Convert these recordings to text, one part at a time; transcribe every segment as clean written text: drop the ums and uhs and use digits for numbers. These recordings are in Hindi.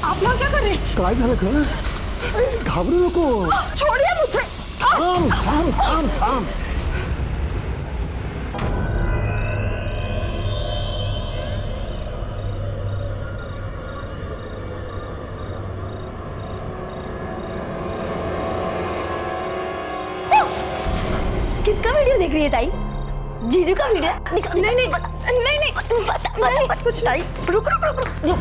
आप लोग क्या कर रहे हैं? काय झालं ग? घाबरू नको. छोड़िए मुझे. थांब थांब थांब थांब. किसका वीडियो देख रही है ताई? जीजू का वीडियो? नहीं नहीं बता कुछ नहीं. रुक रुक रुक रुक रुक.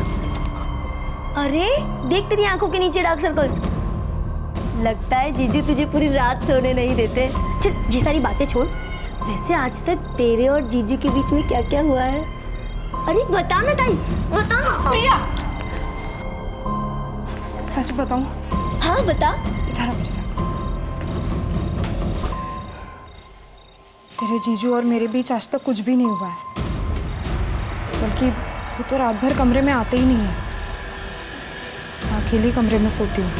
अरे देख तेरी आंखों के नीचे डार्क सर्कल्स. लगता है जीजू तुझे पूरी रात सोने नहीं देते. चल ये सारी बातें छोड़. वैसे आज तक तेरे और जीजू के बीच में क्या क्या हुआ है? अरे बता ना ताई, बता ना. प्रिया, सच बताऊं? हाँ बता. इधर आ. तेरे जीजू और मेरे बीच आज तक कुछ भी नहीं हुआ है. बल्कि वो तो रात भर कमरे में आते ही नहीं है. मैं अकेले कमरे में सोती हूँ.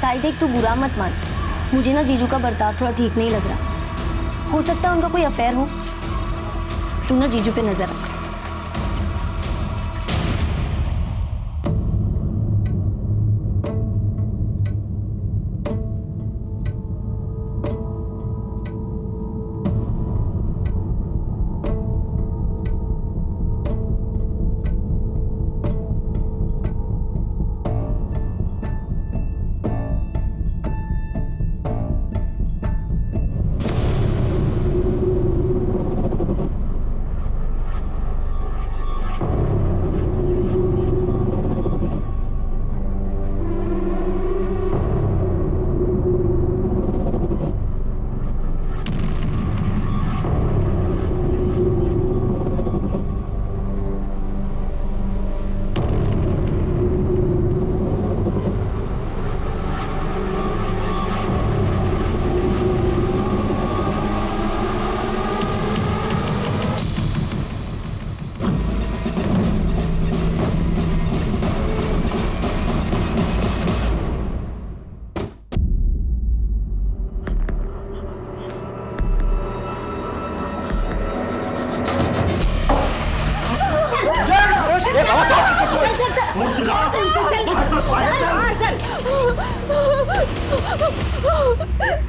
ताई देख तू बुरा मत मान. मुझे ना जीजू का बर्ताव थोड़ा ठीक नहीं लग रहा. हो सकता है उनका कोई अफेयर हो. तू ना जीजू पे नजर रख.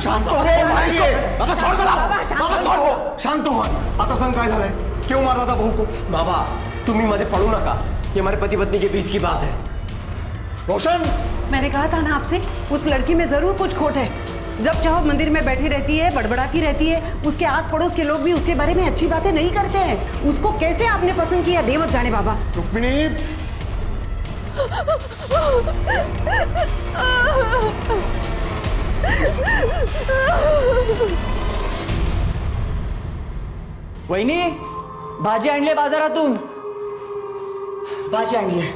शांत हो. बाबा सोड मला. बाबा सोड हो. शांत हो. आता सांग काय झालंय? क्यों मार रहा था बहू को? बाबा तुम्ही मध्ये पड़ू नका. ये हमारे पति पत्नी के बीच की बात है. रोशन, मैंने कहा था ना आपसे, उस लड़की में जरूर कुछ खोट है. जब चाहो मंदिर में बैठी रहती है, बड़बड़ाती रहती है. उसके आस पड़ोस के लोग भी उसके बारे में अच्छी बातें नहीं करते हैं. उसको कैसे आपने पसंद किया देवत जाने बाबा. रुक्मिणी, वहिनी भाजी आणली बाजारातून. भाजी आणली.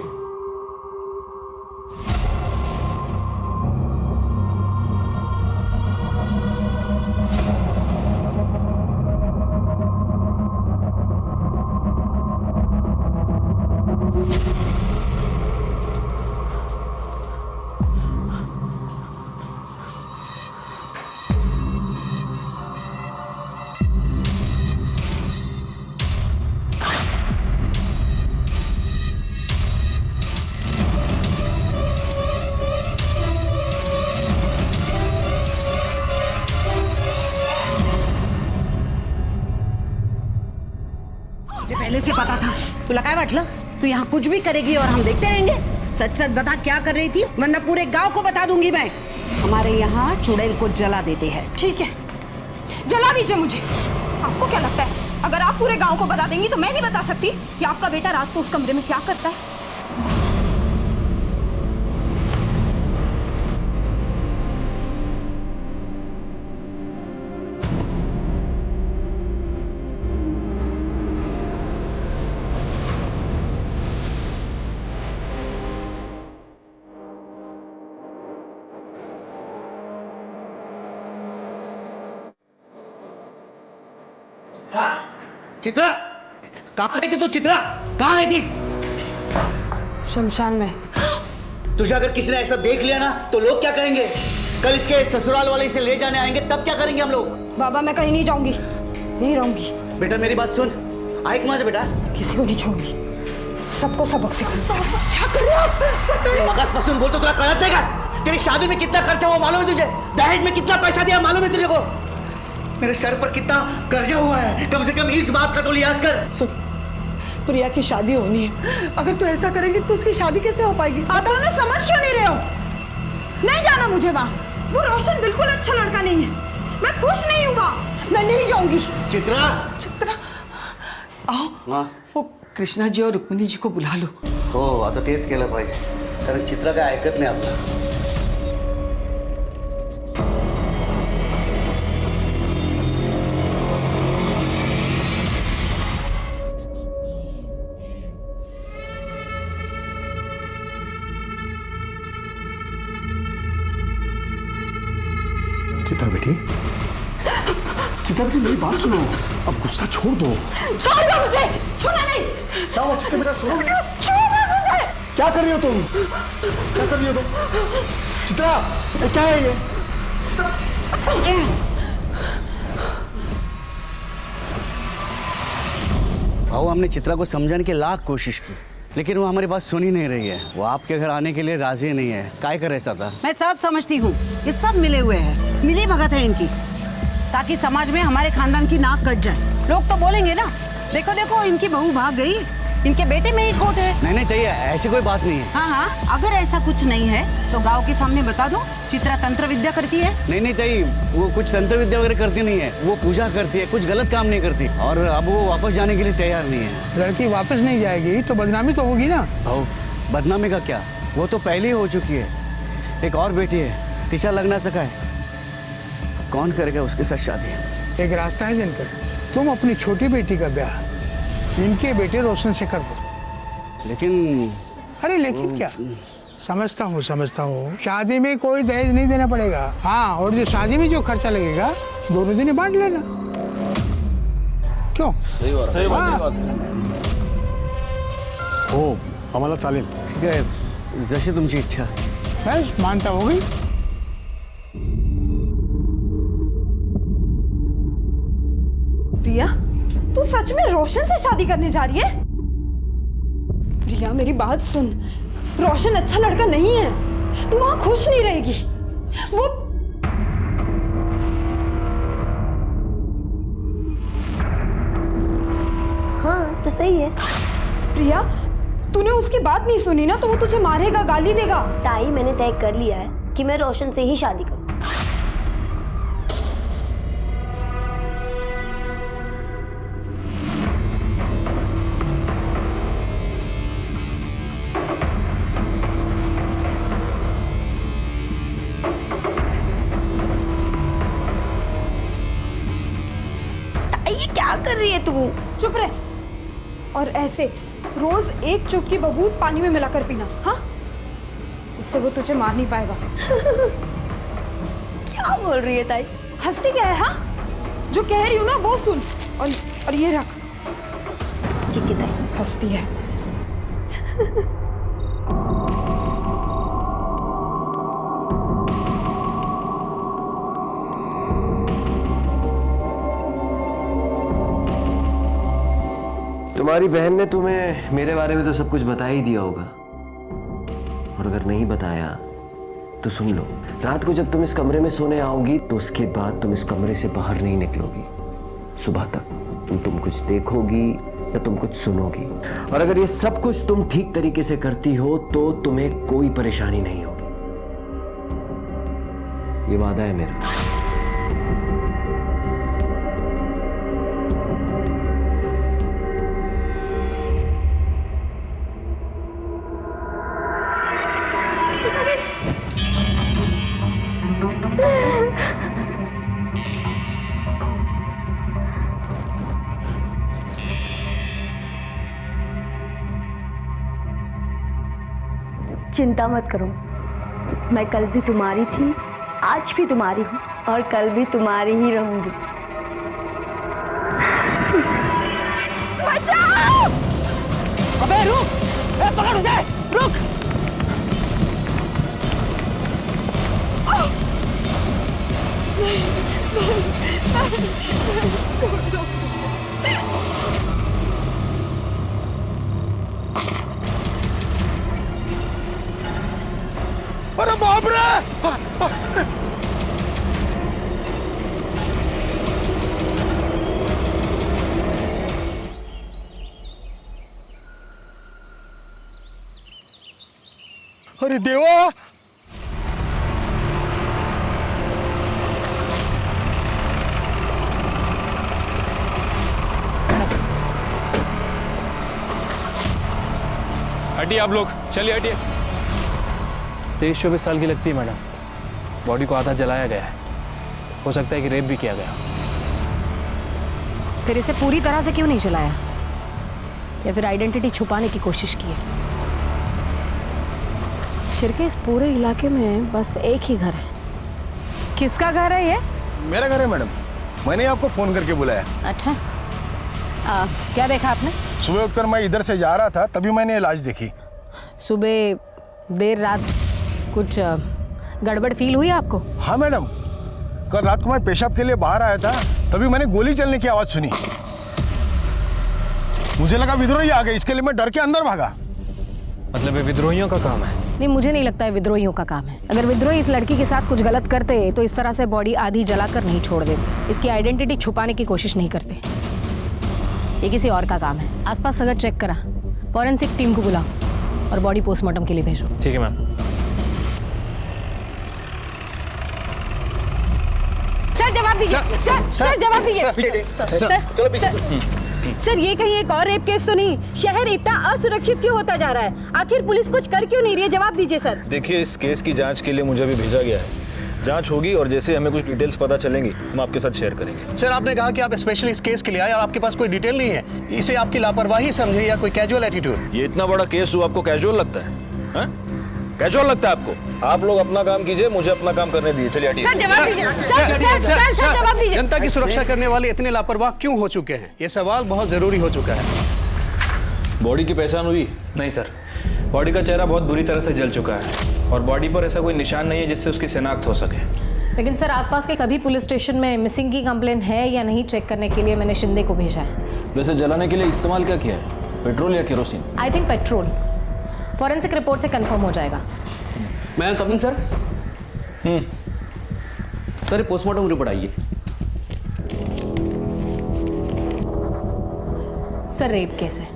मुझे पहले से पता था. तुला काय वाटलं? तू यहाँ कुछ भी करेगी और हम देखते रहेंगे. सच सच बता क्या कर रही थी, वरना पूरे गांव को बता दूंगी मैं. हमारे यहाँ चुड़ैल को जला देते हैं. ठीक है, जला दीजिए मुझे. आपको क्या लगता है अगर आप पूरे गांव को बता देंगी तो मैं नहीं बता सकती कि आपका बेटा रात को उस कमरे में क्या करता है? चित्रा कहाँ है तू? चित्रा कहाँ है थी? शमशान में. तुझे अगर किसी ने ऐसा देख लिया ना तो लोग क्या करेंगे? कल इसके ससुराल वाले इसे ले जाने आएंगे, तब क्या करेंगे हम लोग? बाबा मैं कहीं नहीं जाऊंगी, यहीं रहूंगी. बेटा मेरी बात सुन. ऐक माझं बेटा. किसी को नहीं छोड़ूंगी. सबको सबक सिखाऊंगी। क्या कर रहे हो आप? मगज पसंद बोल तो तुला कळत नहीं का? तेरी शादी में कितना खर्चा हुआ मालूम है तुझे? दहेज में कितना पैसा दिया मालूम है तुझे को? मेरे सर पर कितना कर्जा हुआ है, कम से कम इस बात का तो लिहाज कर। सुन, प्रिया की शादी होनी है, अगर तू ऐसा करेंगी तो उसकी शादी कैसे हो पाएगी? आप दोनों समझ क्यों नहीं रहे हो? नहीं जाना मुझे वहाँ। वो रोशन बिल्कुल अच्छा लड़का नहीं है। मैं खुश नहीं हूँ वहाँ। मैं नहीं जाऊंगी। चित्रा, चित्रा, आओ, हाँ? वो कृष्णा जी और रुक्मिणी जी को बुला लो। हो आता तेच केलं पाहिजे, कारण चित्रा काय ऐकत नाही आपलं। चित्रा बेटी, चित्रा बेटी मेरी बात सुनो, अब गुस्सा छोड़ दो। छोड़ दो मुझे। छूना नहीं। क्या हुआ चित्रा बेटा, सुनो। छोड़ो मुझे। क्या कर रही हो तुम? क्या कर रही हो तुम? चित्रा, ये क्या है ये? भाऊ, हमने चित्रा को समझाने की लाख कोशिश की, लेकिन वो हमारी बात सुन ही नहीं रही है। वो आपके घर आने के लिए राजी नहीं है। काय करे ऐसा था? मैं सब समझती हूँ, ये सब मिले हुए हैं, मिली भगत है इनकी, ताकि समाज में हमारे खानदान की नाक कट जाए। लोग तो बोलेंगे ना, देखो देखो इनकी बहू भाग गई, इनके बेटे में ही खोट है। नहीं नहीं, चाहिए ऐसी कोई बात नहीं है। हाँ हाँ, अगर ऐसा कुछ नहीं है तो गांव के सामने बता दो, चित्रा तंत्र विद्या करती है। नहीं नहीं ताई, वो कुछ तंत्र विद्या वगैरह करती नहीं है, वो पूजा करती है, कुछ गलत काम नहीं करती, और अब वो वापस जाने के लिए तैयार नहीं है। लड़की वापस नहीं जाएगी तो बदनामी तो होगी ना। भाऊ, बदनामी का क्या, वो तो पहले ही हो चुकी है। एक और बेटी है, तिशा लग ना सका है, अब कौन करेगा उसके साथ शादी? एक रास्ता है दिनकर, तुम अपनी छोटी बेटी का ब्याह इनके बेटे रोशन से कर दो। लेकिन अरे लेकिन क्या, समझता हूँ, शादी में कोई दहेज नहीं देना पड़ेगा। हाँ, और जो शादी में जो खर्चा लगेगा दोनों दिन बांट लेना। क्यों? सही बात। हो, आम्हाला चालेल। ठीक आहे, जशी तुमची इच्छा। बस मानता हो गई। प्रिया, तू सच में रोशन से शादी करने जा रही है? प्रिया मेरी बात सुन, रोशन अच्छा लड़का नहीं है, तू वहां खुश नहीं रहेगी। वो हाँ तो सही है। प्रिया, तूने उसकी बात नहीं सुनी ना, तो वो तुझे मारेगा, गाली देगा। ताई, मैंने तय कर लिया है कि मैं रोशन से ही शादी करूँ। ये क्या कर रही है तू? चुप रह। और ऐसे रोज एक चुटकी बबूत पानी में मिलाकर पीना, हाँ? इससे वो तुझे मार नहीं पाएगा। क्या बोल रही है ताई? हंसती क्या है, हाँ? जो कह रही हूँ ना वो सुन, और ये रख। ठीक है ताई। हंसती है। तुम्हारी बहन ने तुम्हें मेरे बारे में तो सब कुछ बता ही दिया होगा, और अगर नहीं बताया तो सुन लो, रात को जब तुम इस कमरे में सोने आओगी तो उसके बाद तुम इस कमरे से बाहर नहीं निकलोगी सुबह तक। तुम कुछ देखोगी या तुम कुछ सुनोगी, और अगर ये सब कुछ तुम ठीक तरीके से करती हो तो तुम्हें कोई परेशानी नहीं होगी। ये वादा है मेरा। चिंता मत करो, मैं कल भी तुम्हारी थी, आज भी तुम्हारी हूँ, और कल भी तुम्हारी ही रहूंगी। बचाओ! अबे रुक, पकड़ उसे, रुक। छोड़ दो। अरे देवा, हटिए आप लोग, चलिए हटिए। 23-24 साल की लगती है मैडम। बॉडी को आधा जलाया गया है, हो सकता है कि रेप भी किया गया। फिर इसे पूरी तरह से क्यों नहीं जलाया, या फिर आइडेंटिटी छुपाने की कोशिश की है? शिरके, इस पूरे इलाके में बस एक ही घर है। किसका घर है ये? मेरा घर है मैडम, मैंने आपको फोन करके बुलाया। अच्छा, क्या देखा आपने? सुबह उठकर मैं इधर से जा रहा था, तभी मैंने लाश देखी। सुबह देर रात कुछ गड़बड़ फील हुई आपको? हाँ मैडम, कल रात को मैं पेशाब के लिए बाहर आया था, तभी मैंने गोली चलने की आवाज सुनी। मुझे लगा विद्रोही आ गए, इसके लिए मैं डर के अंदर भागा। मतलब ये विद्रोहियों का काम है? नहीं, मुझे नहीं लगता है विद्रोहियों का काम है। अगर विद्रोही इस लड़की के साथ कुछ गलत करते तो इस तरह से बॉडी आधी जलाकर नहीं छोड़ देते। इसकी आइडेंटिटी छुपाने की कोशिश नहीं करते। ये किसी और का काम है। आसपास अगर चेक करा, फॉरेंसिक टीम को बुलाओ और बॉडी पोस्टमार्टम के लिए भेजो। ठीक है मैम। सर जवाब दीजिए। सर जवाब दीजिए। सर ये कहीं एक और रेप केस तो नहीं? शहर इतना असुरक्षित क्यों होता जा रहा है? आखिर पुलिस कुछ कर क्यों नहीं रही है? जवाब दीजिए सर। देखिए, इस केस की जांच के लिए मुझे अभी भेजा गया है। जांच होगी और जैसे हमें कुछ डिटेल्स पता चलेंगी हम आपके साथ शेयर करेंगे। सर, आपने कहा कि आप स्पेशली इस केस के लिए आए और आपके पास कोई डिटेल नहीं है। इसे आपकी लापरवाही समझे या कोई कैजुअल एटीट्यूड? ये इतना बड़ा केस हुआ, आपको कैजुअल लगता है? कैजुअल लगता है आपको? आप लोग अपना काम कीजिए, मुझे अपना काम करने दीजिए। चलिए हटिए। सर जवाब दीजिए। सर जवाब दीजिए। जनता की सुरक्षा करने वाले इतने लापरवाह क्यों हो चुके हैं? ये सवाल बहुत जरूरी हो चुका है। बॉडी की पहचान हुई? नहीं सर, बॉडी का चेहरा बहुत बुरी तरह से जल चुका है और बॉडी पर ऐसा कोई निशान नहीं है जिससे उसकी शिनाख्त हो सके। लेकिन सर, आसपास के सभी पुलिस स्टेशन में मिसिंग की कंप्लेंट है या नहीं चेक करने के लिए मैंने शिंदे को भेजा है। वैसे जलाने के लिए इस्तेमाल क्या किया है, पेट्रोल या kerosene? I think petrol. Forensic report से कंफर्म हो जाएगा। मैं coming sir. Sir, postmortem report आइए। सर, रेप केस है।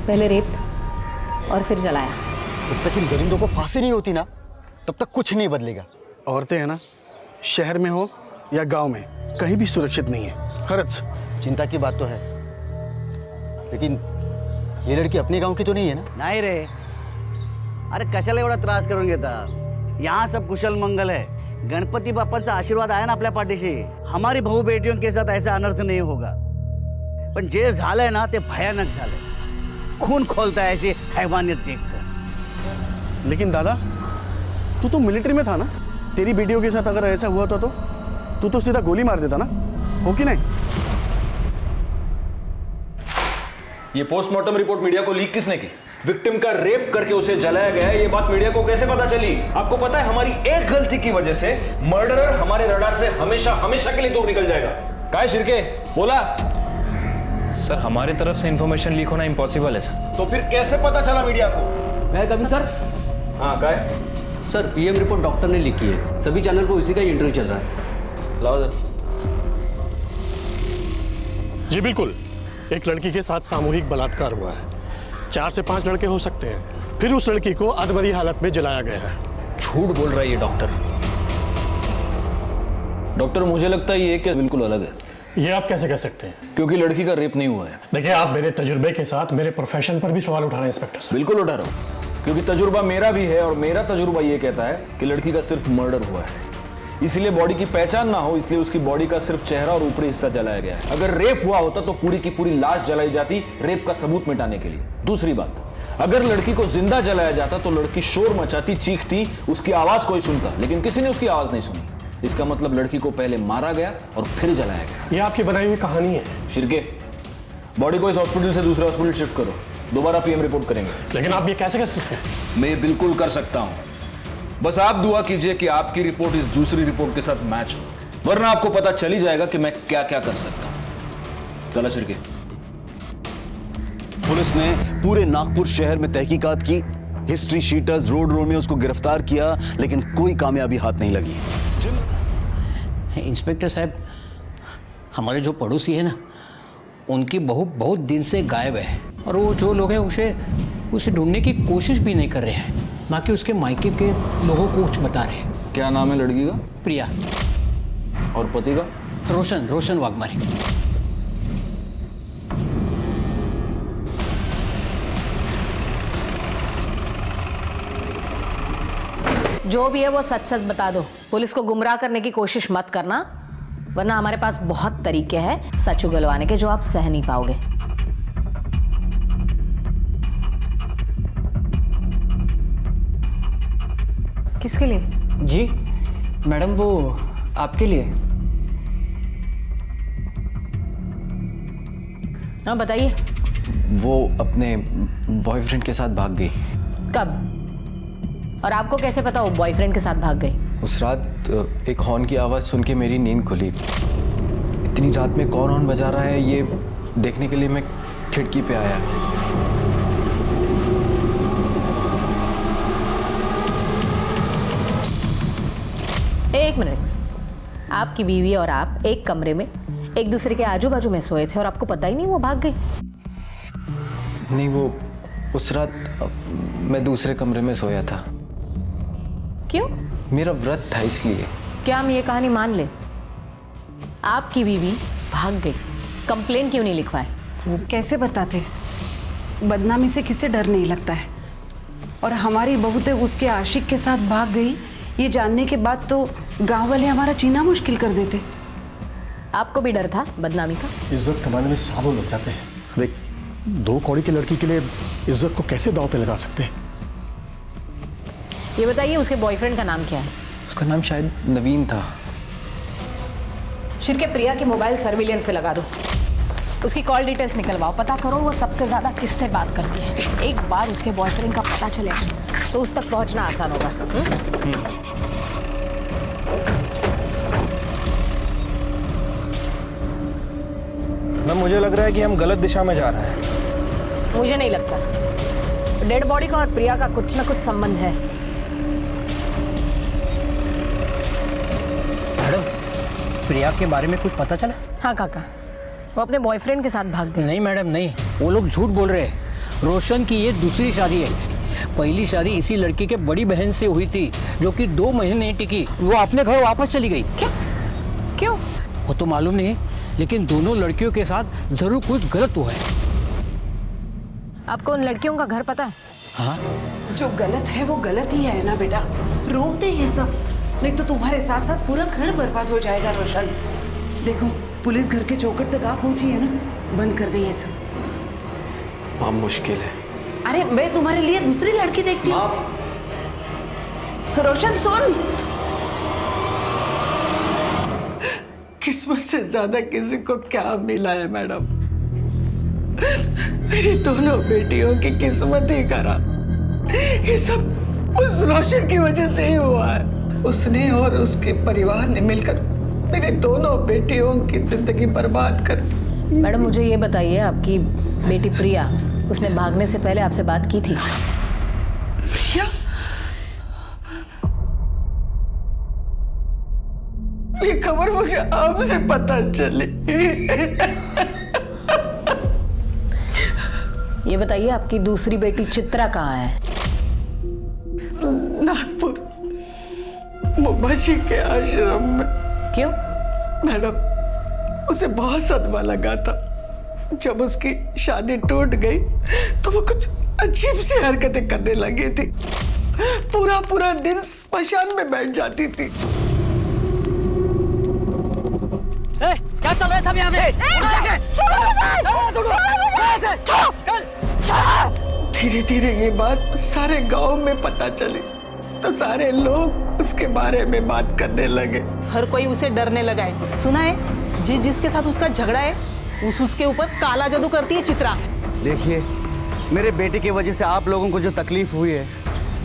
पहले रेप और फिर जलाया। जब तक इन दरिंदों को फांसी नहीं होती ना, तब तक कुछ नहीं बदलेगा। औरतें हैं ना, शहर में हो या गांव में, कहीं भी सुरक्षित नहीं है। खरच चिंता की बात तो है, लेकिन ये लड़की अपने गांव की तो नहीं है ना? नाही रे, अरे कशाला एवढा त्रास करून घेता? यहाँ सब कुशल मंगल है। गणपति बाप्पाचा आशीर्वाद आहे ना आपल्या पाठीशी। हमारी भाऊ बेटियों के साथ ऐसा अनर्थ नहीं होगा। पण जे झालंय ना ते भयानक झालंय। खून खोलता है ऐसी हैवानियत देखकर। लेकिन दादा, तू तो मिलिट्री में था ना? तेरी बेटियों के साथ अगर ऐसा हुआ था तो तू तो सीधा गोली मार देता ना, हो कि नहीं? ये पोस्टमार्टम रिपोर्ट मीडिया को लीक किसने की? विक्टिम का रेप करके उसे जलाया गया है, ये बात मीडिया को कैसे पता चली? आपको पता है, हमारी एक गलती की वजह से मर्डरर हमारे रडार से हमेशा हमेशा के लिए दूर निकल जाएगा। काय शिरके, बोला? सर, हमारी तरफ से इंफॉर्मेशन लीक होना इम्पॉसिबल है सर। तो फिर कैसे पता चला मीडिया को? मैं कमिंग सर। हाँ, काय? सर, पीएम रिपोर्ट डॉक्टर ने लिखी है, सभी चैनल पर उसी का ही इंटरव्यू चल रहा है। लाओ सर। जी बिल्कुल, एक लड़की के साथ सामूहिक बलात्कार हुआ है। 4 से 5 लड़के हो सकते हैं। फिर उस लड़की को अधमरी हालत में जलाया गया है। झूठ बोल रहा है ये डॉक्टर। डॉक्टर, मुझे लगता है ये केस बिल्कुल अलग है। ये आप कैसे कह सकते हैं? क्योंकि लड़की का रेप नहीं हुआ है। देखिए, आप मेरे तजुर्बे के साथ मेरे प्रोफेशन पर भी सवाल उठा रहे हैं इंस्पेक्टर साहब। बिल्कुल उठा रहा हूँ, क्योंकि तजुर्बा मेरा भी है और मेरा तजुर्बा ये कहता है कि लड़की का सिर्फ मर्डर हुआ है। इसलिए बॉडी की पहचान ना हो, इसलिए उसकी बॉडी का सिर्फ चेहरा और ऊपरी हिस्सा जलाया गया है। अगर रेप हुआ होता तो पूरी की पूरी लाश जलाई जाती, रेप का सबूत मिटाने के लिए। दूसरी बात, अगर लड़की को जिंदा जलाया जाता तो लड़की शोर मचाती, चीखती, उसकी आवाज कोई सुनता, लेकिन किसी ने उसकी आवाज नहीं सुनी। इसका मतलब लड़की को पहले मारा गया और फिर जलाया गया। ये आपकी बनाई हुई कहानी है। शिरके, बॉडी को इस हॉस्पिटल से दूसरे हॉस्पिटल शिफ्ट करो, दोबारा पीएम रिपोर्ट करेंगे। लेकिन आप ये कैसे कर सकते हैं? मैं बिल्कुल कर सकता हूं, बस आप दुआ कीजिए कि आपकी रिपोर्ट इस दूसरी रिपोर्ट के साथ मैच हो, वरना आपको पता चल ही जाएगा कि मैं क्या क्या कर सकता हूं। चला शिरके। पुलिस ने पूरे नागपुर शहर में तहकीकात की, हिस्ट्री शीटर्स, रोड रोमियोस को गिरफ्तार किया, लेकिन कोई कामयाबी हाथ नहीं लगी। इंस्पेक्टर साहब, हमारे जो पड़ोसी है ना, उनकी बहू बहुत दिन से गायब है और वो जो लोग हैं उसे ढूंढने की कोशिश भी नहीं कर रहे हैं, ना कि उसके मायके के लोगों को कुछ बता रहे हैं। क्या नाम है लड़की का? प्रिया। और पति का? रोशन वाघमारे। जो भी है वो सच सच बता दो। पुलिस को गुमराह करने की कोशिश मत करना, वरना हमारे पास बहुत तरीके हैं सच उगलवाने के जो आप सह नहीं पाओगे। किसके लिए? जी मैडम, वो आपके लिए। हाँ बताइए। वो अपने बॉयफ्रेंड के साथ भाग गई। कब? और आपको कैसे पता वो बॉयफ्रेंड के साथ भाग गई? उस रात एक हॉर्न की आवाज़ सुन के मेरी नींद खुली। इतनी रात में कौन हॉर्न बजा रहा है ये देखने के लिए मैं खिड़की पे आया। एक मिनट, आपकी बीवी और आप एक कमरे में एक दूसरे के आजू बाजू में सोए थे और आपको पता ही नहीं वो भाग गई? नहीं, वो उस रात मैं दूसरे कमरे में सोया था। क्यों? मेरा व्रत था इसलिए। क्या हम ये कहानी मान ले? आपकी बीवी भाग गई, कंप्लेन क्यों नहीं लिखवाए? वो कैसे बताते? बदनामी से किसे डर नहीं लगता है। और हमारी बहू तो उसके आशिक के साथ भाग गई, ये जानने के बाद तो गांव वाले हमारा जीना मुश्किल कर देते। आपको भी डर था बदनामी का? इज्जत कमाने में सालों लग जाते हैं। देख, 2 कौड़ी की लड़की के लिए इज्जत को कैसे दांव पे लगा सकते हैं? ये बताइए उसके बॉयफ्रेंड का नाम क्या है? उसका नाम शायद नवीन था। शिरके प्रिया की मोबाइल सर्विलेंस पे लगा दो, उसकी कॉल डिटेल्स निकलवाओ, पता करो वो सबसे ज्यादा किससे बात करती है। एक बार उसके बॉयफ्रेंड का पता चलेगा तो उस तक पहुंचना आसान होगा। मैम, मुझे लग रहा है कि हम गलत दिशा में जा रहे हैं। मुझे नहीं लगता। डेड बॉडी का और प्रिया का कुछ ना कुछ संबंध है। मैडम, प्रिया के बारे में कुछ पता चला? हाँ काका, वो अपने बॉयफ्रेंड के साथ भाग गई। नहीं मैडम नहीं, वो लोग झूठ बोल रहे हैं। रोशन की ये दूसरी शादी है। पहली शादी इसी लड़की के बड़ी बहन से हुई थी जो कि 2 महीने नहीं टिकी, वो अपने घर वापस चली गई। क्यों? वो तो मालूम नहीं, लेकिन दोनों लड़कियों के साथ जरूर कुछ गलत हुआ है। आपको उन लड़कियों का घर पता है? हाँ, जो गलत है वो गलत ही है ना बेटा, रोक दे ये सब, नहीं तो तुम्हारे साथ साथ पूरा घर बर्बाद हो जाएगा। रोशन देखो, पुलिस घर के चौखट तक आ पहुंची है ना, बंद कर दे ये सब। बहुत मुश्किल है। अरे मैं तुम्हारे लिए दूसरी लड़की देखती हूँ। रोशन सुन, किस्मत से ज्यादा किसी को क्या मिला है मैडम? मेरी दोनों बेटियों की किस्मत ही खराब। ये सब उस रोशन की वजह से ही हुआ है। उसने और उसके परिवार ने मिलकर मेरी दोनों बेटियों की जिंदगी बर्बाद कर दी। मैडम मुझे ये बताइए, आपकी बेटी प्रिया, उसने भागने से पहले आपसे बात की थी? प्रिया? ये खबर मुझे आपसे पता चली। ये बताइए आपकी दूसरी बेटी चित्रा कहाँ है? नागपुर मुबाशी के आश्रम में। क्यों? मैडम, उसे बहुत सदमा लगा था। जब उसकी शादी टूट गई तो वो कुछ अजीब सी हरकतें करने लगी थी। पूरा दिन स्मशान में बैठ जाती थी। क्या चल रहा है सब यहाँ पे? धीरे धीरे ये बात सारे गांव में पता चली तो सारे लोग उसके बारे में बात करने लगे। हर कोई उसे डरने लगा है। सुना है जिसके साथ उसका झगड़ा है उसके ऊपर काला जादू करती है चित्रा। देखिए, मेरे बेटे की वजह से आप लोगों को जो तकलीफ हुई है,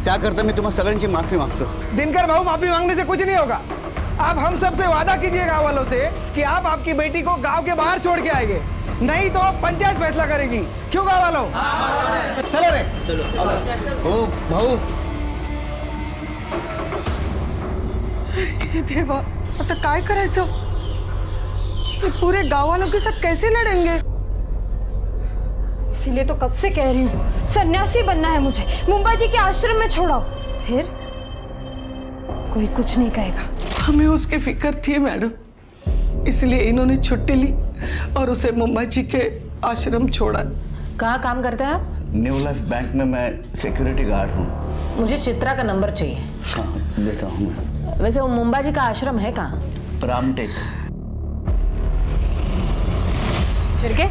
क्या करता मैं तुम्हें सगन माफी मांगता हूँ। दिनकर बाबू, माफी मांगने से कुछ नहीं होगा। आप हम सब से वादा कीजिए गाँव वालों से कि आप आपकी बेटी को गांव के बाहर छोड़ के आएंगे। नहीं तो पंचायत फैसला करेगी। क्यों गाँव वालों? चलो रे चलो। ओ भाऊ हे देवा, आता काय करायचं? ये पूरे गाँव वालों के साथ कैसे लड़ेंगे? इसीलिए तो कब से कह रही हूँ सन्यासी बनना है मुझे, मुंबा जी के आश्रम में छोड़ाओ, फिर कोई कुछ नहीं कहेगा। हमें उसकी फिक्र थी मैडम, इसलिए इन्होंने छुट्टी ली और उसे मुंबा जी के आश्रम छोड़ा। कहाँ काम करते हैं आप? न्यू लाइफ बैंक में मैं सिक्योरिटी गार्ड हूँ। मुझे चित्रा का नंबर चाहिए। हाँ देता हूँ मैं। वैसे वो मुंबा जी का आश्रम है कहाँ? रामटेक। शिर्के,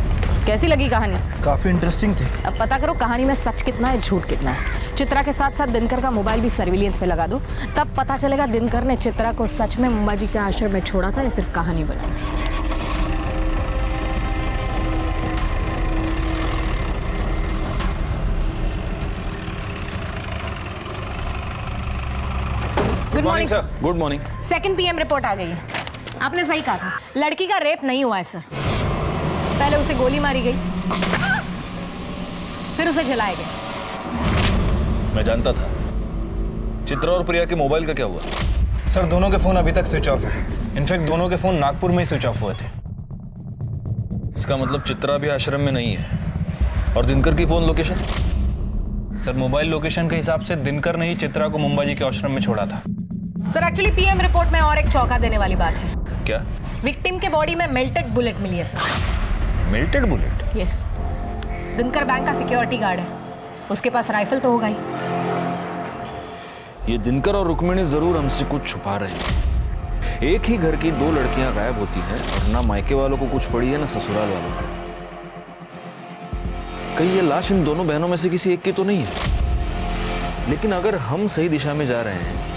कैसी लगी कहानी? काफी इंटरेस्टिंग थी। अब पता करो कहानी में सच कितना है झूठ कितना है। चित्रा के साथ साथ दिनकर का मोबाइल भी सर्विलियंस पे लगा दो, तब पता चलेगा दिनकर ने चित्रा को सच में मुंबा जी के आश्रम में छोड़ा था या सिर्फ कहानी बनाई थी। Good morning sir. Good morning. 2 PM report आ गई है। आपने सही कहा था, लड़की का रेप नहीं हुआ है सर। पहले उसे गोली मारी गई, फिर उसे जलाया गया। मैं जानता था। चित्रा और प्रिया के मोबाइल का क्या हुआ? सर दोनों के फोन अभी तक स्विच ऑफ है। इनफैक्ट दोनों के फोन नागपुर में ही स्विच ऑफ हुए थे। इसका मतलब चित्रा भी आश्रम में नहीं है। और दिनकर की phone location? Sir mobile location के हिसाब से दिनकर ने ही चित्रा को मुंबा जी के आश्रम में छोड़ा था। सर एक्चुअली PM रिपोर्ट में और एक चौंका देने वाली बात है। क्या? विक्टिम के बॉडी में मेल्टेड बुलेट मिली है sir. Melted bullet? Yes. Dinkar bank का सिक्योरिटी गार्ड है, उसके पास राइफल तो होगा ही। ये दिनकर और रुक्मिणी जरूर हमसे कुछ छुपा रहे हैं। एक ही घर की 2 लड़कियां गायब होती हैं और ना मायके वालों को कुछ पड़ी है ना ससुराल वालों को। कहीं ये लाश इन दोनों बहनों में से किसी एक की तो नहीं है। लेकिन अगर हम सही दिशा में जा रहे हैं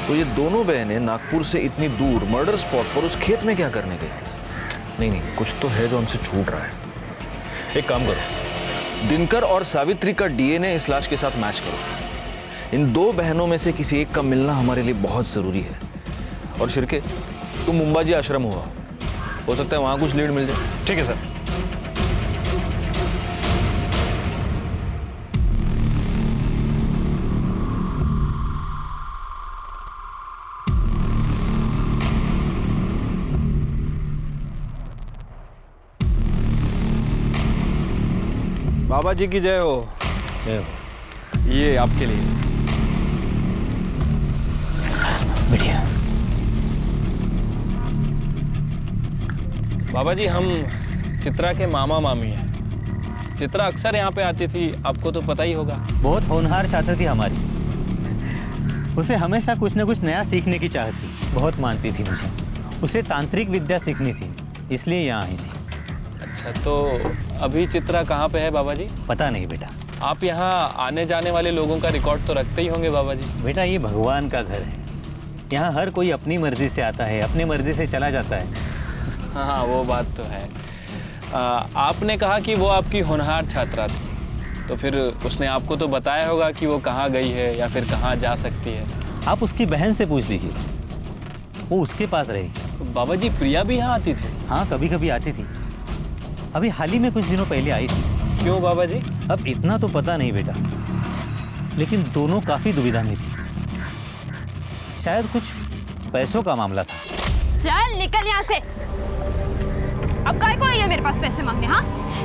तो ये दोनों बहनें नागपुर से इतनी दूर मर्डर स्पॉट पर उस खेत में क्या करने गई थी? नहीं, कुछ तो है जो हमसे छूट रहा है। एक काम करो, दिनकर और सावित्री का DNA इस लाश के साथ मैच करो। इन 2 बहनों में से किसी एक का मिलना हमारे लिए बहुत जरूरी है। और शिर्के, तुम मुंबा जी आश्रम हुआ, हो सकता है वहां कुछ लीड मिल जाए। ठीक है सर। बाबा जी की जय हो। जय हो। ये आपके लिए। बढ़िया। बाबा जी हम चित्रा के मामा मामी हैं। चित्रा अक्सर यहाँ पे आती थी, आपको तो पता ही होगा। बहुत होनहार छात्र थी हमारी। उसे हमेशा कुछ न कुछ नया सीखने की चाहत थी। बहुत मानती थी मुझे। उसे तांत्रिक विद्या सीखनी थी, इसलिए यहाँ आई थी। अच्छा, तो अभी चित्रा कहाँ पे है बाबा जी? पता नहीं बेटा। आप यहाँ आने जाने वाले लोगों का रिकॉर्ड तो रखते ही होंगे बाबा जी। बेटा ये भगवान का घर है, यहाँ हर कोई अपनी मर्जी से आता है, अपनी मर्जी से चला जाता है। हाँ वो बात तो है। आपने कहा कि वो आपकी होनहार छात्रा थी, तो फिर उसने आपको तो बताया होगा कि वो कहाँ गई है या फिर कहाँ जा सकती है। आप उसकी बहन से पूछ लीजिए, वो उसके पास रहेगी। बाबा जी प्रिया भी यहाँ आती थी? हाँ कभी कभी आती थी। अभी हाल ही में कुछ दिनों पहले आई थी। क्यों बाबा जी? अब इतना तो पता नहीं बेटा, लेकिन दोनों काफी दुविधा में थी। शायद कुछ पैसों का मामला था। चल निकल यहाँ से। अब काय को आई है मेरे पास पैसे मांगने? हाँ,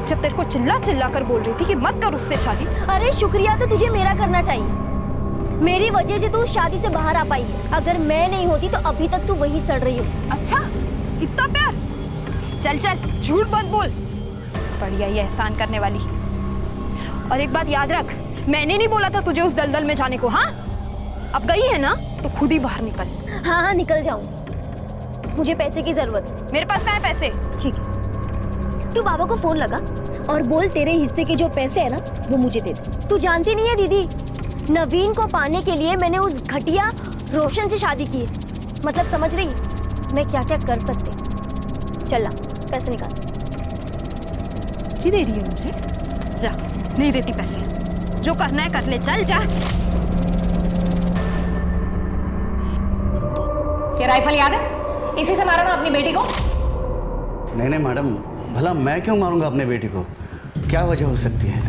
जब तेरे को चिल्ला चिल्ला कर बोल रही थी कि मत कर उससे शादी। अरे शुक्रिया तो तुझे मेरा करना चाहिए। मेरी वजह से तू शादी से बाहर आ पाई है। अगर मैं नहीं होती तो अभी तक तू वही सड़ रही होती। अच्छा, इतना प्यार? चल चल, झूठ मत बोल। बढ़िया ये एहसान करने वाली। और एक बात याद रख, मैंने नहीं बोला था तुझे उस दलदल में जाने को। हाँ, अब गई है ना तो खुद ही बाहर निकल। हाँ हाँ निकल जाऊं। मुझे पैसे की जरूरत है। मेरे पास कहाँ है पैसे? ठीक है, तू बाबा को फोन लगा और बोल तेरे हिस्से के जो पैसे है ना वो मुझे दे दे। तू जानती नहीं है दीदी, नवीन को पाने के लिए मैंने उस घटिया रोशन से शादी की है। मतलब समझ रही मैं क्या क्या कर सकती। चल ला पैसे निकाल। की दे रही है मुझे? जा, नहीं देती पैसे। जो करना है कर ले, चल जा। ये राइफल याद है? इसी से मारा ना अपनी बेटी को? नहीं मैडम, भला मैं क्यों मारूंगा अपने बेटी को? क्या वजह हो सकती है?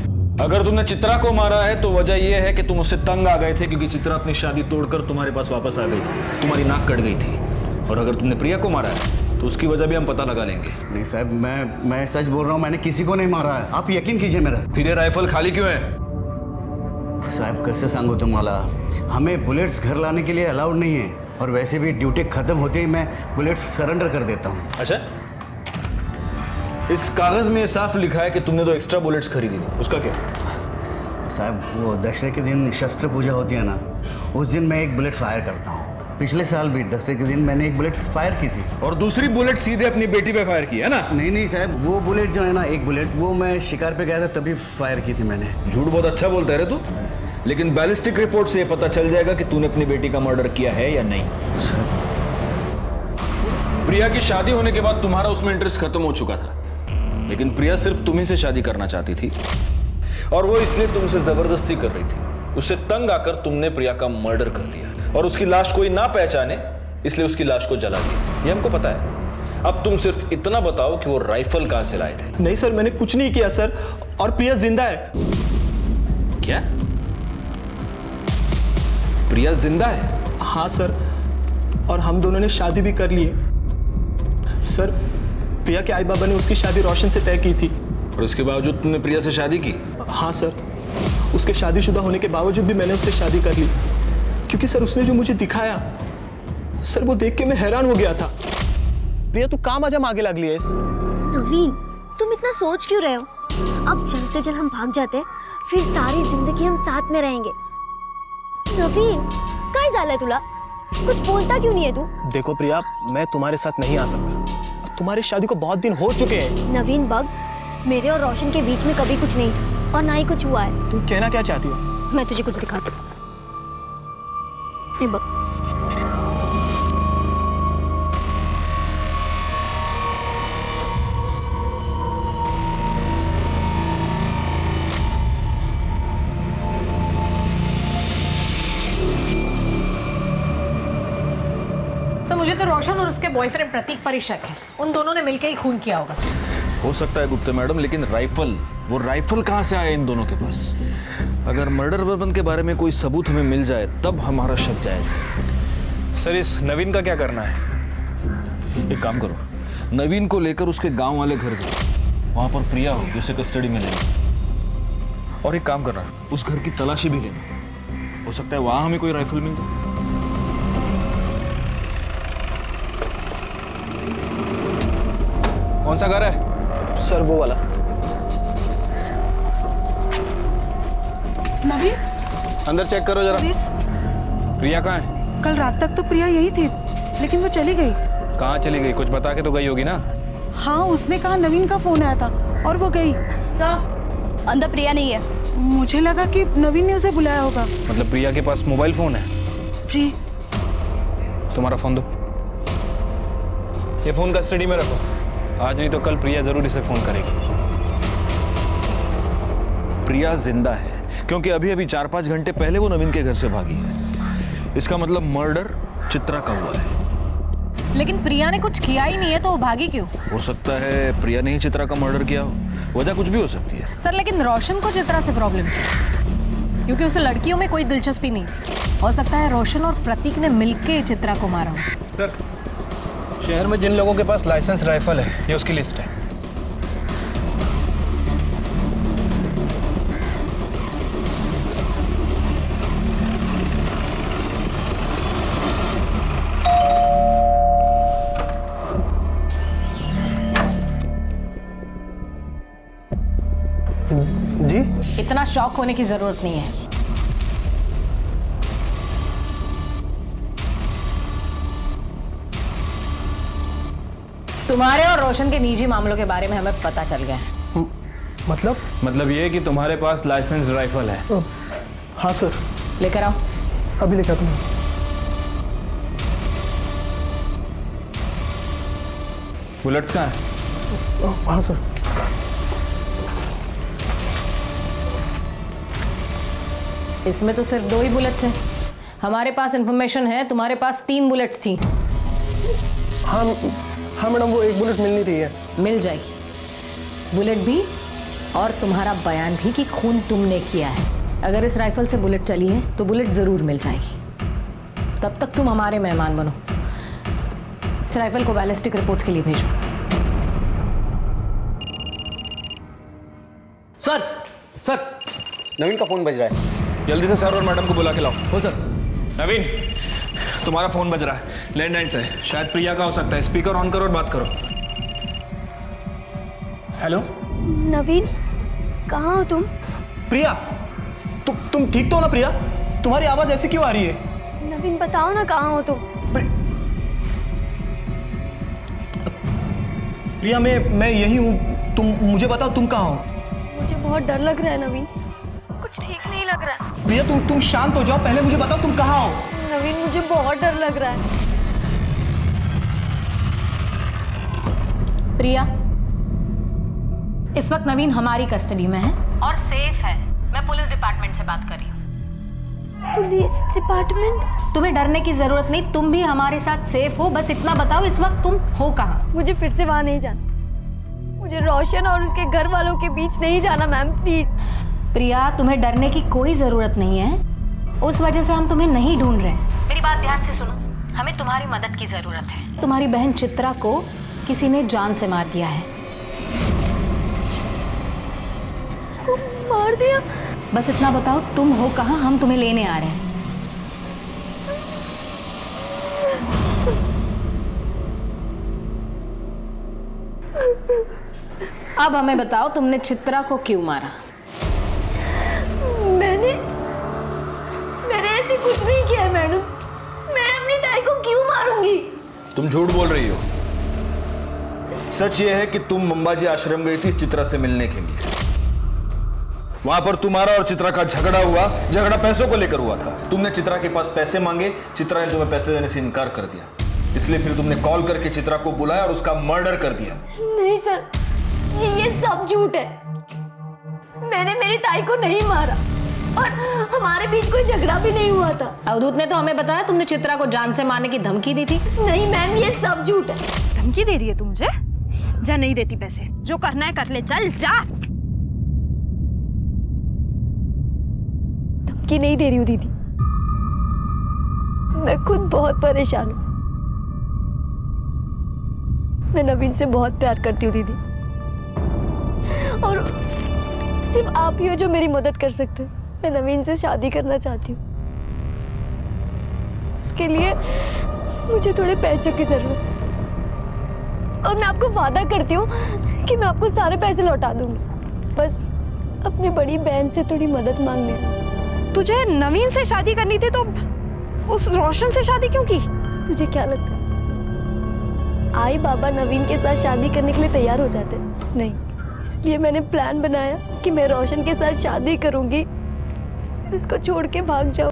अगर तुमने चित्रा को मारा है तो वजह यह है कि तुम उससे तंग आ गए थे, क्योंकि चित्रा अपनी शादी तोड़कर तुम्हारे पास वापस आ गई थी, तुम्हारी नाक कट गई थी। और अगर तुमने प्रिया को मारा है तो उसकी वजह भी हम पता लगा लेंगे। नहीं साहब, मैं सच बोल रहा हूँ, मैंने किसी को नहीं मारा है, आप यकीन कीजिए मेरा। फिर ये राइफल खाली क्यों है? साहब कैसे सांगू तुम्हाला, हमें बुलेट्स घर लाने के लिए अलाउड नहीं है, और वैसे भी ड्यूटी खत्म होते ही मैं बुलेट्स सरेंडर कर देता हूँ। अच्छा, इस कागज में साफ लिखा है कि तुमने 2 एक्स्ट्रा बुलेट्स खरीदी थी, उसका क्या? साहब वो दशहरे के दिन शस्त्र पूजा होती है ना, उस दिन मैं 1 बुलेट फायर करता हूँ। पिछले साल भी दशहरे के दिन मैंने 1 बुलेट फायर की थी। और दूसरी बुलेट सीधे अपनी बेटी पे फायर की है ना? नहीं साहब, वो बुलेट जो है ना, 1 बुलेट वो मैं शिकार पे गया था तभी फायर की थी मैंने। झूठ बहुत अच्छा बोलता है रे तू, लेकिन बैलिस्टिक रिपोर्ट से ये पता चल जाएगा कि तूने अपनी बेटी का मर्डर किया है या नहीं। प्रिया की शादी होने के बाद तुम्हारा उसमें इंटरेस्ट खत्म हो चुका था, लेकिन प्रिया सिर्फ तुम्ही से शादी करना चाहती थी, और वो इसलिए तुमसे जबरदस्ती कर रही थी। उससे तंग आकर तुमने प्रिया का मर्डर कर दिया, और उसकी लाश कोई ना पहचाने इसलिए उसकी लाश को जला दिया। ये हमको पता है। अब तुम सिर्फ इतना बताओ कि वो राइफल कहां से लाए थे। नहीं सर, मैंने कुछ नहीं किया सर, और प्रिया जिंदा है। क्या? प्रिया जिंदा है? हाँ सर, और हम दोनों ने शादी भी कर ली है। सर, प्रिया के आई बाबा ने उसकी शादी रोशन से तय की थी। और उसके बावजूद तुमने प्रिया से शादी की? हाँ सर, उसके शादीशुदा होने के बावजूद भी मैंने उससे शादी कर ली, क्योंकि सर उसने जो मुझे दिखाया सर, वो देख के मैं हैरान हो गया था। प्रिया तू काम आजा आगे लग लिया। नवीन, तुम इतना सोच क्यों रहे हो? अब जल्द से जल्द हम भाग जाते हैं, फिर सारी जिंदगी हम साथ में रहेंगे। नवीन, काय झालंय तुला? कुछ बोलता क्यों नहीं है तू? देखो प्रिया, मैं तुम्हारे साथ नहीं आ सकता। तुम्हारी शादी को बहुत दिन हो चुके हैं। नवीन बग, मेरे और रोशन के बीच में कभी कुछ नहीं था, और ना ही कुछ हुआ है। तुम कहना क्या चाहती हो? मैं तुझे कुछ दिखाती हूँ। ये बग। तो मुझे तो रोशन और उसके बॉयफ्रेंड प्रतीक पर ही शक है। उन दोनों ने मिलकर ही खून किया होगा। हो सकता है गुप्ता मैडम, लेकिन वो राइफल कहां से आया इन दोनों के पास? अगर मर्डर वेपन के बारे में कोई सबूत हमें मिल जाए तब हमारा शक जायज है। सर, इस नवीन का क्या करना है? एक काम करो, नवीन को लेकर उसके गांव वाले घर जाओ, वहां पर प्रिया होगी, उसे कस्टडी में लेना। और एक काम करना, उस घर की तलाशी भी लेना, हो सकता है वहां हमें कोई राइफल मिल जाए। कौन सा घर है? सर वो वाला। नवीन, अंदर चेक करो जरा। प्रिया कहाँ है? कल रात तक तो प्रिया यही थी, लेकिन वो चली गई। कहाँ चली गई? कुछ बता के तो गई होगी ना? हाँ, उसने कहा नवीन का फोन आया था और वो गई। सर, अंदर प्रिया नहीं है। मुझे लगा कि नवीन ने उसे बुलाया होगा। मतलब प्रिया के पास मोबाइल फोन है? जी। तुम्हारा फोन दो। ये फोन कस्टडी में रखो, आज नहीं तो कल प्रिया जरूर इसे फोन करेगी। प्रिया जिंदा है क्योंकि अभी अभी 4-5 घंटे पहले वो नवीन के घर से भागी है। इसका मतलब मर्डर चित्रा का हुआ है। लेकिन प्रिया ने कुछ किया ही नहीं है, तो वो भागी क्यों? हो सकता है प्रिया ने ही चित्रा का मर्डर किया हो। वजह कुछ भी हो सकती है। सर, लेकिन रोशन को चित्रा से प्रॉब्लम थी, क्योंकि उसे लड़कियों में कोई दिलचस्पी नहीं थी। हो सकता है रोशन और प्रतीक ने मिलके चित्रा को मारा हो। सर, शहर में जिन लोगों के पास लाइसेंस राइफल है, ये उसकी लिस्ट है। जी? इतना शॉक होने की जरूरत नहीं है। तुम्हारे और रोशन के निजी मामलों के बारे में हमें पता चल गया है। मतलब ये कि तुम्हारे पास लाइसेंस राइफल है? हाँ सर। लेकर आओ। अभी लेकर आता हूँ। बुलेट्स कहाँ है? हाँ सर। इसमें तो सिर्फ 2 ही बुलेट्स हैं। हमारे पास इंफॉर्मेशन है तुम्हारे पास 3 बुलेट्स थी। हाँ मैडम, वो 1 बुलेट मिलनी थी है। मिल जाएगी, बुलेट भी और तुम्हारा बयान भी कि खून तुमने किया है। अगर इस राइफल से बुलेट चली है तो बुलेट जरूर मिल जाएगी। तब तक तुम हमारे मेहमान बनो। इस राइफल को बैलिस्टिक रिपोर्ट्स के लिए भेजो। सर नवीन का फोन बज रहा है। जल्दी से सर और मैडम को बुला के लाओ। हो सर। नवीन, तुम्हारा फोन बज रहा है, लैंडलाइन से। शायद प्रिया का हो सकता है। स्पीकर ऑन करो और बात करो। हेलो नवीन, कहाँ हो तुम? प्रिया, तुम ठीक तो हो ना प्रिया? तुम्हारी आवाज ऐसी क्यों आ रही है? नवीन बताओ ना, कहाँ हो तुम? प्रिया, मैं यही हूँ। तुम मुझे बताओ, तुम कहाँ हो? मुझे बहुत डर लग रहा है नवीन, कुछ ठीक नहीं लग रहा है। प्रिया, तुम शांत हो जाओ। पहले मुझे बताओ तुम कहाँ हो? नवीन, मुझे बहुत डर लग रहा है। प्रिया, इस वक्त नवीन हमारी कस्टडी में है और सेफ है। मैं पुलिस डिपार्टमेंट से बात कर रही हूँ। Police department? तुम्हें डरने की जरूरत नहीं, तुम भी हमारे साथ सेफ हो। बस इतना बताओ, इस वक्त तुम हो कहाँ? मुझे फिर से वहां नहीं जाना। मुझे रोशन और उसके घर वालों के बीच नहीं जाना मैम, प्लीज। प्रिया, तुम्हें डरने की कोई जरूरत नहीं है। उस वजह से हम तुम्हें नहीं ढूंढ रहे हैं। मेरी बात ध्यान से सुनो, हमें तुम्हारी मदद की जरूरत है। तुम्हारी बहन चित्रा को किसी ने जान से मार दिया है। मार दिया? बस इतना बताओ, तुम हो कहाँ? हम तुम्हें लेने आ रहे हैं। अब हमें बताओ, तुमने चित्रा को क्यों मारा? मैंने ऐसे कुछ नहीं किया है मैडम। मैं अपनी ताई को क्यों मारूंगी? तुम झूठ बोल रही हो। सच ये है कि तुम अंबाजी आश्रम गई थी चित्रा से मिलने के लिए। वहां पर तुम्हारा और चित्रा का झगड़ा हुआ। झगड़ा पैसों को लेकर हुआ था। तुमने चित्रा के पास पैसे मांगे, चित्रा ने तुम्हें पैसे देने से इनकार कर दिया। इसलिए फिर तुमने कॉल करके चित्रा को बुलाया और उसका मर्डर कर दिया। नहीं सर, ये सब झूठ है। मैंने मेरी ताई को नहीं मारा और हमारे बीच कोई झगड़ा भी नहीं हुआ था। अवधूत ने तो हमें बताया तुमने चित्रा को जान से मारने की धमकी दी थी। नहीं मैम, ये सब झूठ है। धमकी दे रही है तू मुझे? जा, नहीं देती पैसे। जो करना है कर ले, चल जा। धमकी नहीं दे रही हूँ दीदी, मैं खुद बहुत परेशान हूँ। मैं नवीन से बहुत प्यार करती हूँ दीदी, और सिर्फ आप ही हो जो मेरी मदद कर सकते हो। मैं नवीन से शादी करना चाहती हूँ। उसके लिए मुझे थोड़े पैसों की जरूरत है, और मैं आपको वादा करती हूँ कि मैं आपको सारे पैसे लौटा दूंगी। बस अपनी बड़ी बहन से थोड़ी मदद मांगने। तुझे नवीन से शादी करनी थी तो उस रोशन से शादी क्यों की? तुझे क्या लगता है आई बाबा नवीन के साथ शादी करने के लिए तैयार हो जाते? नहीं, इसलिए मैंने प्लान बनाया कि मैं रोशन के साथ शादी करूंगी, फिर उसको छोड़ के भाग जाऊं।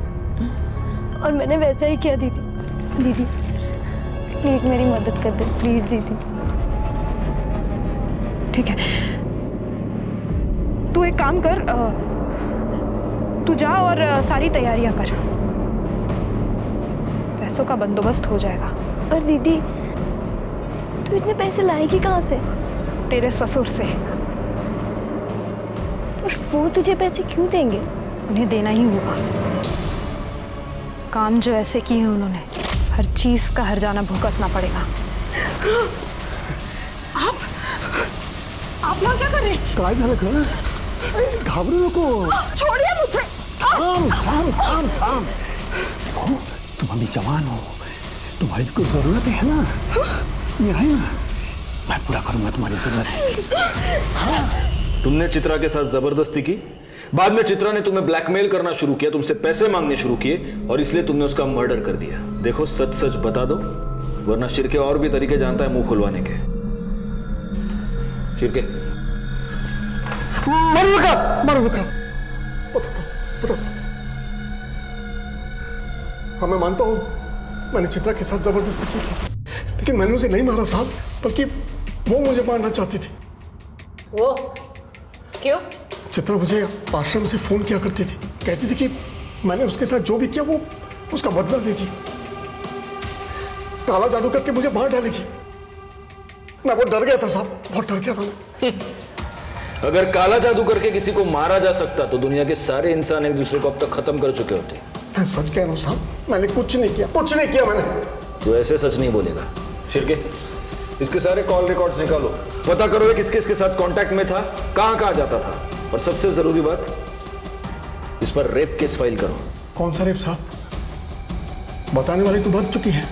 और मैंने वैसा ही किया दीदी। दीदी प्लीज मेरी मदद कर दे, प्लीज दीदी। ठीक है, तू एक काम कर, तू जा और सारी तैयारियां कर। पैसों का बंदोबस्त हो जाएगा। पर दीदी तू इतने पैसे लाएगी कहाँ से? तेरे ससुर से। और वो तुझे पैसे क्यों देंगे? उन्हें देना ही होगा। काम जो ऐसे किए हैं उन्होंने, हर चीज का हर्जाना भुगतना पड़ेगा। आप लोग क्या कर रहे हैं? काय झालं का? घाबरू नको। छोड़िए मुझे। तुम अभी जवान हो, तुम्हारी कोई जरूरत है ना? ये है ना, मैं पूरा करूंगा तुम्हारी जरूरत। तुमने चित्रा के साथ जबरदस्ती की, बाद में चित्रा ने तुम्हें ब्लैकमेल करना शुरू किया, तुमसे पैसे मांगने शुरू किए, और इसलिए तुमने उसका मर्डर कर दिया। देखो सच सच बता दो, वरना शिरके और भी तरीके जानता है मुंह खुलवाने के। शिरके मर बता। हाँ मैं मानता हूँ मैंने चित्रा के साथ जबरदस्ती की थी, लेकिन मैंने उसे नहीं मारा साहब, बल्कि वो मुझे मारना चाहती थी। वो क्यों? चित्रा मुझे आश्रम से फोन किया करती थी, कहती थी कि मैंने उसके साथ जो भी किया वो उसका बदला लेगी, काला जादू करके मुझे मार डालेगी। मैं बहुत डर गया था साहब, बहुत डर गया था मैं। अगर काला जादू करके किसी को मारा जा सकता तो दुनिया के सारे इंसान एक दूसरे को अब तक खत्म कर चुके होते। मैं सच कह रहा हूँ साहब, मैंने कुछ नहीं किया मैंने। तो ऐसे सच नहीं बोलेगा। शिरके, इसके सारे कॉल रिकॉर्ड्स निकालो, पता करो ये किसके इसके साथ कांटेक्ट में था, कहां कहां जाता था, और सबसे जरूरी बात, इस पर रेप केस फाइल करो। कौन सा रेप साहब? बताने वाली तो मर चुकी है,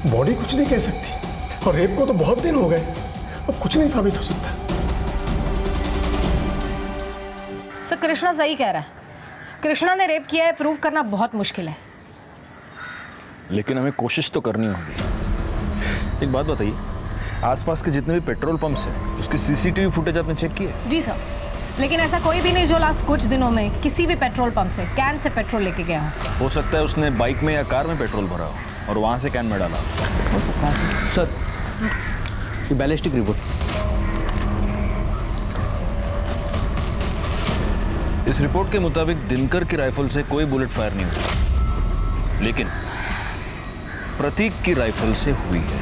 बॉडी कुछ नहीं कह सकती, और रेप को तो बहुत दिन हो गए, अब कुछ नहीं साबित हो सकता। सर कृष्णा सही कह रहा है, कृष्णा ने रेप किया है प्रूव करना बहुत मुश्किल है। लेकिन हमें कोशिश तो करनी होगी। एक बात बताइए, आसपास के जितने भी पेट्रोल पंप्स हैं उसकी सीसीटीवी फुटेज आपने चेक की है? जी सर, लेकिन ऐसा कोई भी नहीं जो लास्ट कुछ दिनों में किसी भी पेट्रोल पंप से कैन से पेट्रोल लेके गया हो सकता है उसने बाइक में या कार में पेट्रोल भरा हो और वहां से कैन में डाला हो सकता है सर। Ballistic report. इस रिपोर्ट के मुताबिक दिनकर की राइफल से कोई बुलेट फायर नहीं हुई, लेकिन प्रतीक की राइफल से हुई है।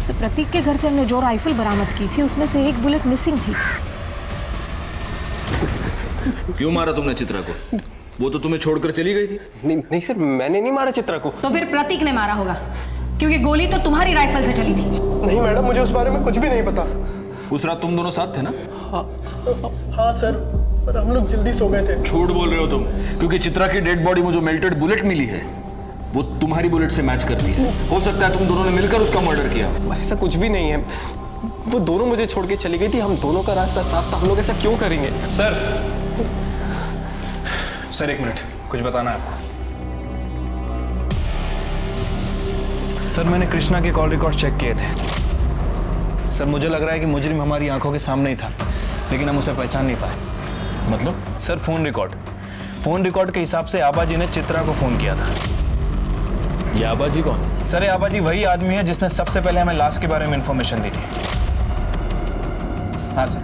सर प्रतीक के घर से हमने जो राइफल बरामद की थी उसमें से एक बुलेट मिसिंग थी। क्यों मारा तुमने चित्रा को? वो तो तुम्हें छोड़कर चली गई थी। नहीं सर, मैंने नहीं मारा चित्रा को। तो फिर प्रतीक ने मारा होगा, क्योंकि गोली तो तुम्हारी राइफल से चली थी। नहीं मैडम, मुझे उस बारे में कुछ भी नहीं पता। उस रात तुम दोनों साथ थे ना? हाँ सर, पर हम लोग जल्दी सो गए थे। झूठ बोल रहे हो तुम, क्योंकि चित्रा की डेड बॉडी में जो मेल्टेड बुलेट मिली है वो तुम्हारी बुलेट से मैच करती है। हो सकता है तुम दोनों ने मिलकर उसका मर्डर किया। ऐसा कुछ भी नहीं है, वो दोनों मुझे छोड़ के चली गई थी, हम दोनों का रास्ता साफ था, हम लोग ऐसा क्यों करेंगे? सर एक मिनट, कुछ बताना है आपको। सर मैंने कृष्णा के कॉल रिकॉर्ड चेक किए थे। सर मुझे लग रहा है कि मुजरिम हमारी आंखों के सामने ही था, लेकिन हम उसे पहचान नहीं पाए। मतलब? सर फोन रिकॉर्ड के हिसाब से आबाजी ने चित्रा को फोन किया था। ये आबाजी कौन? सर ये आबाजी वही आदमी है जिसने सबसे पहले हमें लाश के बारे में इंफॉर्मेशन दी थी। हाँ सर,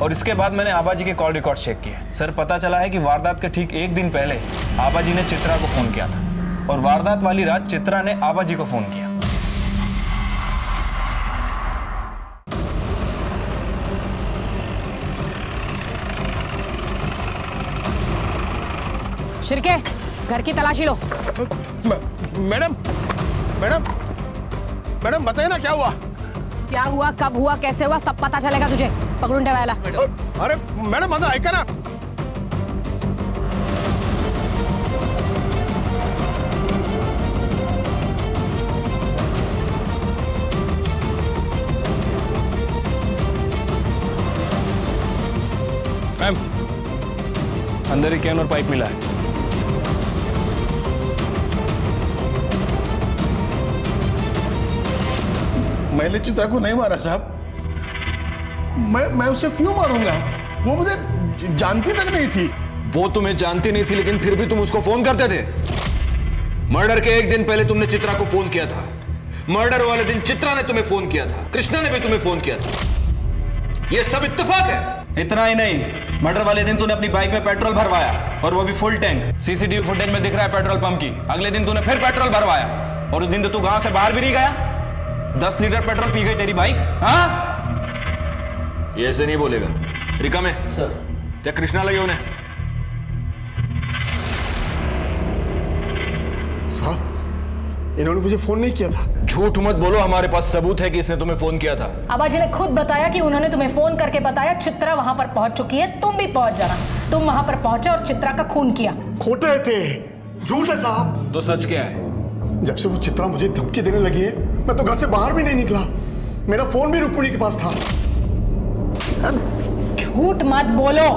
और इसके बाद मैंने आबाजी के कॉल रिकॉर्ड चेक किए। सर पता चला है कि वारदात के ठीक एक दिन पहले आबाजी ने चित्रा को फोन किया था, और वारदात वाली रात चित्रा ने आबाजी को फोन किया। शिरके, घर की तलाशी लो। मैडम बताइए ना क्या हुआ? क्या हुआ, कब हुआ, कैसे हुआ, सब पता चलेगा तुझे। पकड़ून ठेवायला। अरे मैडम माझं ऐका ना। मैम, अंदर ही कैन और पाइप मिला है। मैंने चित्रा को नहीं मारा साहब, मैं उसे क्यों मारूंगा? वो मुझे जानती तक नहीं थी। वो तुम्हें जानती नहीं थी, लेकिन फिर भी तुम उसको फोन करते थे। मर्डर के एक दिन पहले तुमने चित्रा को फोन किया था। मर्डर वाले दिन चित्रा ने तुम्हें फोन किया था, कृष्णा ने भी तुम्हें फोन किया था। ये सब इत्तेफाक है। इतना ही नहीं, मर्डर वाले दिन तूने अपनी बाइक में पेट्रोल भरवाया, और वो भी फुल टैंक। सीसीटीवी फुटेज में दिख रहा है पेट्रोल पंप की। अगले दिन तूने फिर पेट्रोल भरवाया, और उस दिन तो तू गांव से बाहर भी नहीं गया। 10 लीटर पेट्रोल पी गई तेरी बाइक। हाँ, ये ऐसे नहीं बोलेगा। रिका में सर क्या कृष्णा लगे उन्हें? साहब इन्होंने मुझे फोन नहीं किया था। झूठ मत बोलो, हमारे पास सबूत है कि इसने तुम्हें फोन किया था। आबाजी ने खुद बताया कि उन्होंने तुम्हें फोन करके बताया चित्रा वहां पर पहुंच चुकी है, तुम भी पहुंच जाना। तुम वहां पर पहुंचे और चित्रा का खून किया। खोटे थे, झूठ है साहब। तो सच क्या है? जब से वो चित्रा मुझे धमकी देने लगी है, मैं तो घर से बाहर भी नहीं निकला। मेरा फोन भी रुक्मिणी के पास था। झूठ मत बोलो।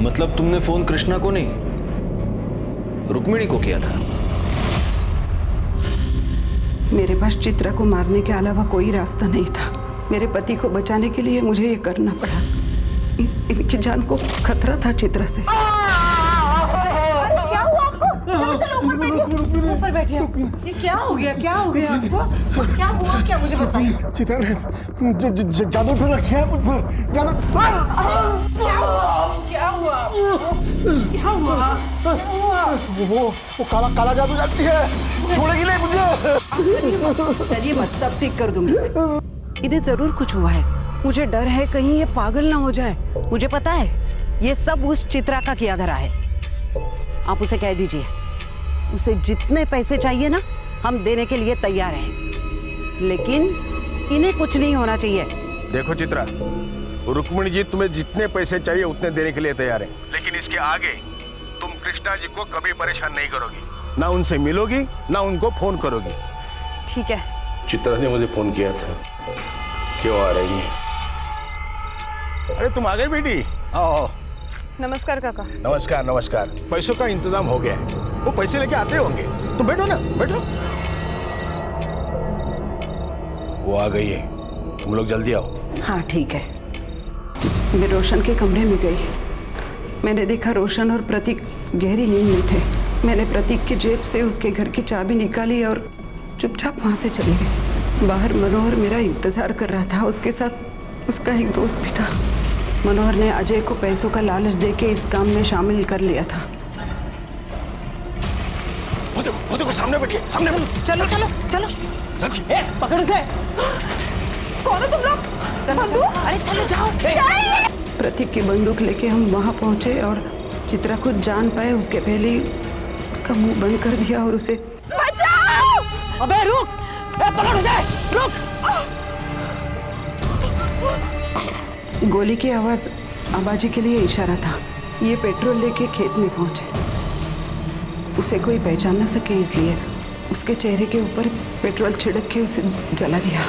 मतलब तुमने फोन कृष्णा को नहीं, रुक्मिणी को किया था? मेरे पास चित्रा को मारने के अलावा कोई रास्ता नहीं था। मेरे पति को बचाने के लिए मुझे ये करना पड़ा। इनकी जान को खतरा था चित्रा से। क्या हुआ आपको? चलो चलो ऊपर बैठिए, ऊपर बैठिए। ये क्या हो गया, क्या हो गया आपको? क्या हुआ, क्या मुझे बताइए। चित्रा ने जादू कर रखा है मुझ पर। जादू। क्या हुआ? क्या हुआ? वो काला जादू जानती है, छोड़ेगी नहीं मुझे। चलिए मत, सब ठीक कर दूंगी। इन्हें जरूर कुछ हुआ है। मुझे डर है कहीं ये पागल ना हो जाए। मुझे पता है ये सब उस चित्रा का किया धरा है। आप उसे कह दीजिए, उसे जितने पैसे चाहिए ना हम देने के लिए तैयार हैं, लेकिन इन्हें कुछ नहीं होना चाहिए। देखो चित्रा, रुक्मिणी जी तुम्हें जितने पैसे चाहिए उतने देने के लिए तैयार है, लेकिन इसके आगे तुम कृष्णा जी को कभी परेशान नहीं करोगी, ना उनसे मिलोगी ना उनको फोन करोगी। ठीक है। चित्रा ने मुझे फोन किया था, क्यों आ रही है? अरे तुम आ गई बेटी, आओ। नमस्कार काका। नमस्कार नमस्कार। पैसों का इंतजाम हो गया है, वो पैसे लेके आते होंगे, तुम बैठो ना, बैठो। वो आ गई है, तुम लोग जल्दी आओ। हाँ ठीक है। मैं रोशन के कमरे में गई, मैंने देखा रोशन और प्रतीक गहरी नींद में थे। मैंने प्रतीक की जेब से उसके घर की चाबी निकाली और चुपचाप वहाँ से चली गई। बाहर मनोहर मेरा इंतजार कर रहा था, उसके साथ उसका एक दोस्त भी था। मनोहर ने अजय को पैसों का लालच देके इस काम में शामिल कर लिया था। वो देखो सामने बैठिए, सामने बैठो। चलो चलो चलो। पकड़ उसे। कौन हो तुम लोग? बंदूक? अरे चलो जाओ। प्रतीक की बंदूक लेके हम वहाँ पहुंचे और चित्रा कुछ जान पाए उसके पहले ही उसका मुंह बंद कर दिया और उसे बचाओ! अबे रुक, पकड़ उसे, रुक। गोली की आवाज आबाजी के लिए इशारा था। ये पेट्रोल लेके खेत में पहुंचे। उसे कोई पहचान न सके इसलिए उसके चेहरे के ऊपर पेट्रोल छिड़क के उसे जला दिया।